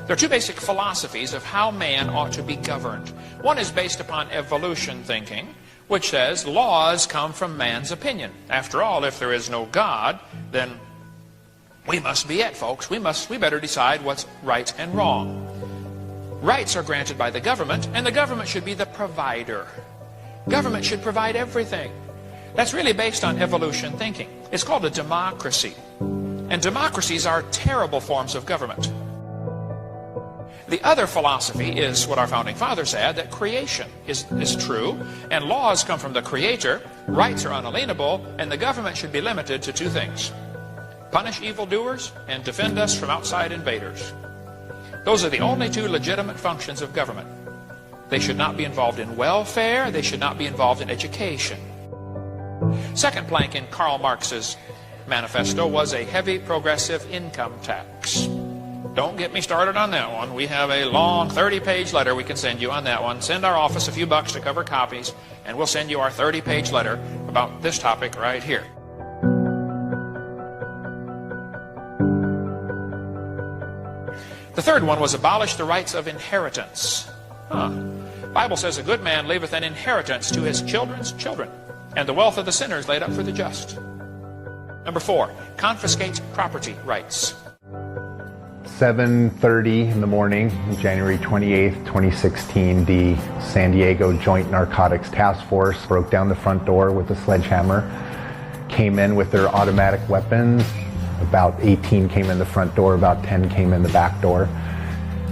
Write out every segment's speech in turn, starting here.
There are two basic philosophies of how man ought to be governed. One is based upon evolution thinking, which says laws come from man's opinion. After all, if there is no God, then we must be it, folks. We better decide what's right and wrong. Rights are granted by the government, and the government should be the provider. Government should provide everything. That's really based on evolution thinking. It's called a democracy. And democracies are terrible forms of government. The other philosophy is what our founding fathers had, that creation is true, and laws come from the Creator, rights are unalienable, and the government should be limited to two things: punish evildoers and defend us from outside invaders. Those are the only two legitimate functions of government. They should not be involved in welfare, they should not be involved in education. Second plank in Karl Marx's manifesto was a heavy progressive income tax. Don't get me started on that one. We have a long 30-page letter we can send you on that one. Send our office a few bucks to cover copies, and we'll send you our 30-page letter about this topic right here. The third one was abolish the rights of inheritance. The Bible says a good man leaveth an inheritance to his children's children, and the wealth of the sinners laid up for the just. Number 4, confiscate property rights. 7:30 in the morning, January 28th, 2016, the San Diego Joint Narcotics Task Force broke down the front door with a sledgehammer, came in with their automatic weapons. About 18 came in the front door, about 10 came in the back door.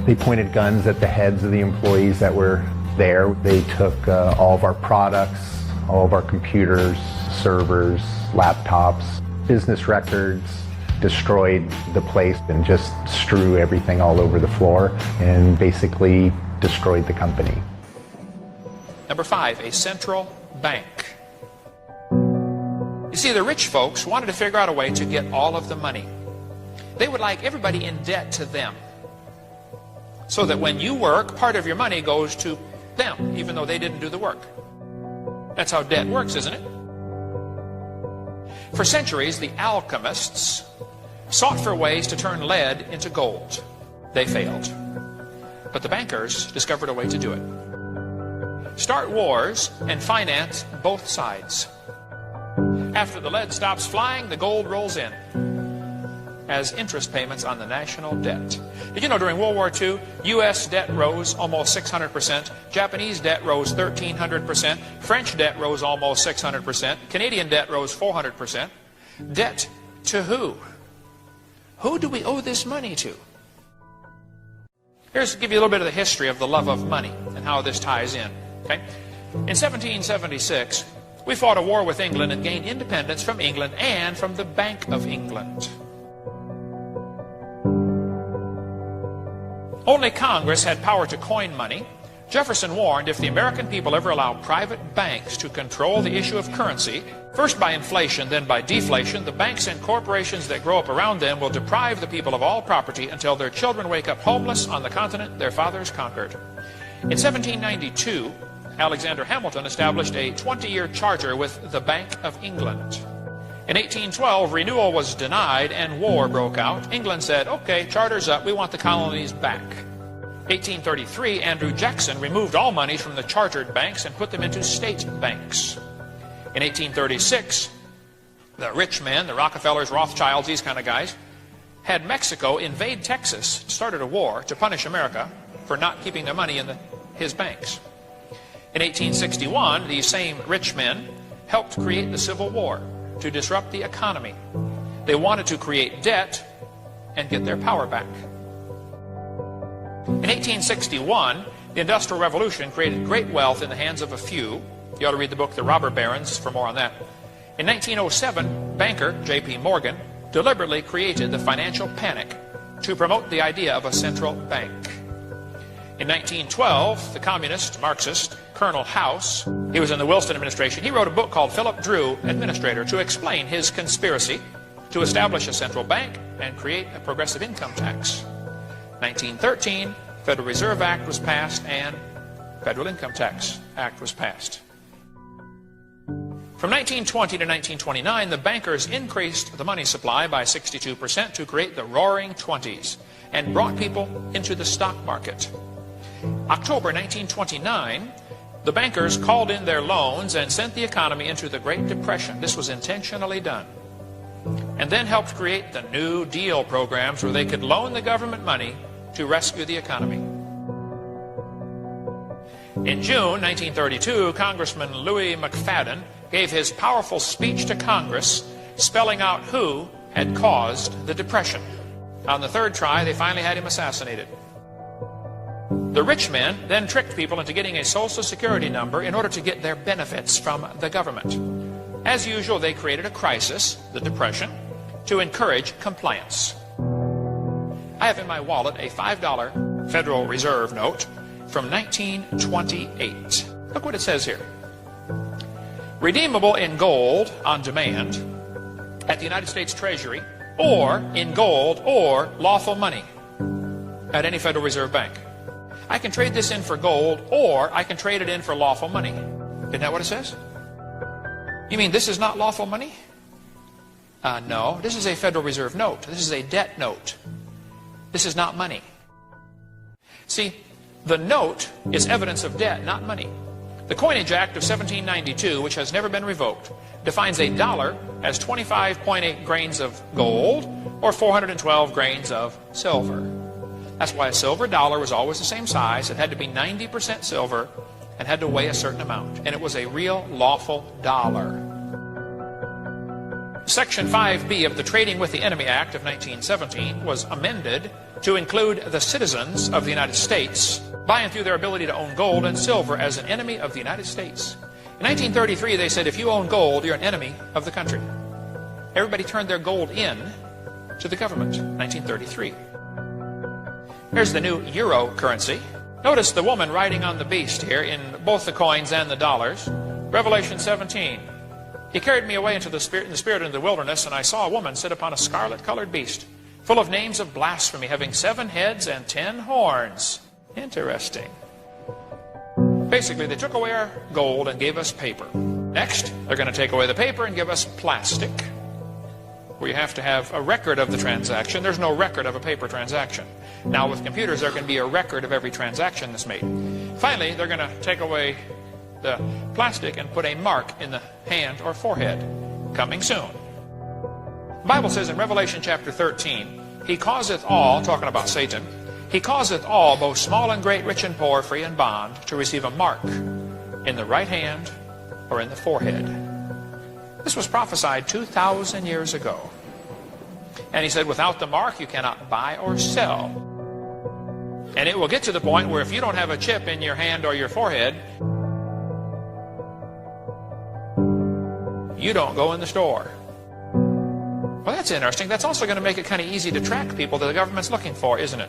They pointed guns at the heads of the employees that were there. They took all of our products, all of our computers, servers, laptops, business records, destroyed the place and just strew everything all over the floor and basically destroyed the company. Number 5, a central bank. You see, the rich folks wanted to figure out a way to get all of the money. They would like everybody in debt to them, so that when you work, part of your money goes to them, even though they didn't do the work. That's how debt works, isn't it? For centuries, the alchemists sought for ways to turn lead into gold. They failed. But the bankers discovered a way to do it. Start wars and finance both sides. After the lead stops flying, the gold rolls in as interest payments on the national debt. Did you know during World War II, U.S. debt rose almost 600%, Japanese debt rose 1,300%, French debt rose almost 600%, Canadian debt rose 400%. Debt to who? Who do we owe this money to? Here's to give you a little bit of the history of the love of money and how this ties in. Okay? In 1776, we fought a war with England and gained independence from England and from the Bank of England. Only Congress had power to coin money. Jefferson warned if the American people ever allow private banks to control the issue of currency, first by inflation, then by deflation, the banks and corporations that grow up around them will deprive the people of all property until their children wake up homeless on the continent their fathers conquered. In 1792, Alexander Hamilton established a 20-year charter with the Bank of England. In 1812, renewal was denied and war broke out. England said, okay, charter's up, we want the colonies back. 1833, Andrew Jackson removed all money from the chartered banks and put them into state banks. In 1836, the rich men, the Rockefellers, Rothschilds, these kind of guys, had Mexico invade Texas, started a war to punish America for not keeping their money in his banks. In 1861, these same rich men helped create the Civil War to disrupt the economy. They wanted to create debt and get their power back. In 1861, the Industrial Revolution created great wealth in the hands of a few. You ought to read the book The Robber Barons for more on that. In 1907, banker J.P. Morgan deliberately created the financial panic to promote the idea of a central bank. In 1912, the communist, Marxist, Colonel House, he was in the Wilson administration, he wrote a book called Philip Drew, Administrator, to explain his conspiracy to establish a central bank and create a progressive income tax. 1913, Federal Reserve Act was passed and Federal Income Tax Act was passed. From 1920 to 1929, the bankers increased the money supply by 62% to create the Roaring Twenties. and brought people into the stock market. October 1929, the bankers called in their loans and sent the economy into the Great Depression. This was intentionally done. And then helped create the New Deal programs where they could loan the government money to rescue the economy. In June 1932, Congressman Louis McFadden gave his powerful speech to Congress, spelling out who had caused the Depression. On the third try, they finally had him assassinated. The rich men then tricked people into getting a Social Security number in order to get their benefits from the government. As usual, they created a crisis, the Depression, to encourage compliance. I have in my wallet a $5 Federal Reserve note from 1928. Look what it says here. Redeemable in gold on demand at the United States Treasury, or in gold or lawful money at any Federal Reserve Bank. I can trade this in for gold, or I can trade it in for lawful money. Isn't that what it says? You mean this is not lawful money? No, this is a Federal Reserve note. This is a debt note. This is not money. See, the note is evidence of debt, not money. The Coinage Act of 1792, which has never been revoked, defines a dollar as 25.8 grains of gold or 412 grains of silver. That's why a silver dollar was always the same size. It had to be 90% silver and had to weigh a certain amount. And it was a real lawful dollar. Section 5B of the Trading with the Enemy Act of 1917 was amended to include the citizens of the United States by and through their ability to own gold and silver as an enemy of the United States. In 1933, they said if you own gold, you're an enemy of the country. Everybody turned their gold in to the government. 1933. Here's the new euro currency. Notice the woman riding on the beast here in both the coins and the dollars. Revelation 17. He carried me away in the spirit into the wilderness, and I saw a woman sit upon a scarlet-colored beast, full of names of blasphemy, having 7 heads and 10 horns. Interesting. Basically, they took away our gold and gave us paper. Next, they're going to take away the paper and give us plastic, where you have to have a record of the transaction. There's no record of a paper transaction. Now, with computers, there can be a record of every transaction that's made. Finally, they're going to take away the plastic and put a mark in the hand or forehead. Coming soon. The Bible says in Revelation chapter 13, He causeth all, talking about Satan, He causeth all, both small and great, rich and poor, free and bond, to receive a mark in the right hand or in the forehead. This was prophesied 2,000 years ago. And he said, without the mark, you cannot buy or sell. And it will get to the point where if you don't have a chip in your hand or your forehead, you don't go in the store. Well, that's interesting. That's also going to make it kind of easy to track people that the government's looking for, isn't it?